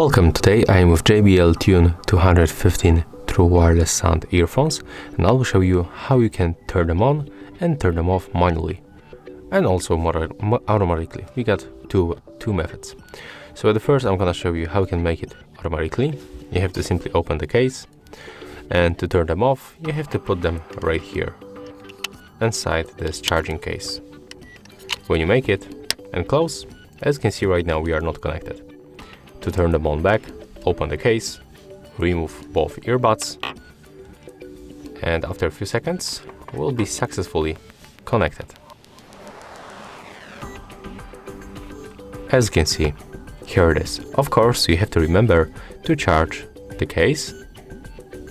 Welcome, today I am with JBL Tune 215 true wireless sound earphones, and I will show you how you can turn them on and turn them off manually and also automatically. We got two methods. So at the first I'm gonna show you how you can make it automatically. You have to simply open the case, and to turn them off you have to put them right here inside this charging case. When you make it and close, as you can see right now we are not connected. To turn them on back, open the case, remove both earbuds, and after a few seconds we'll be successfully connected. As you can see, here it is. Of course, you have to remember to charge the case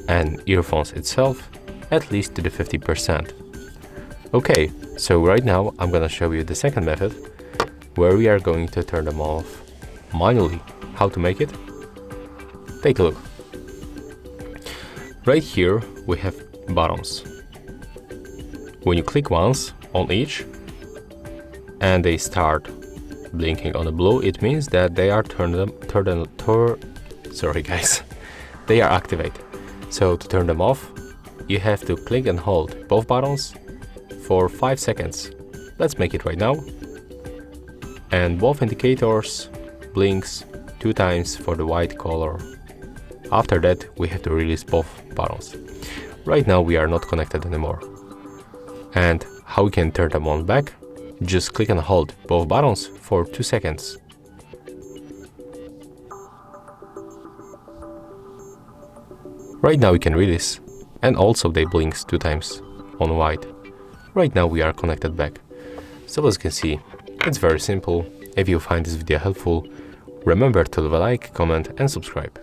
and earphones itself at least to the 50%. Okay, so right now I'm gonna show you the second method where we are going to turn them off manually. How to make it? Take a look. Right here we have buttons. When you click once on each and they start blinking on the blue, it means that they are they are activated. So to turn them off, you have to click and hold both buttons for 5 seconds. Let's make it right now. And both indicators blinks 2 times for the white color. After that we have to release both buttons. Right now we are not connected anymore. And how we can turn them on back? Just click and hold both buttons for 2 seconds. Right now we can release, and also they blinks 2 times on white. Right now we are connected back. So as you can see, it's very simple. If you find this video helpful, remember to leave a like, comment and subscribe.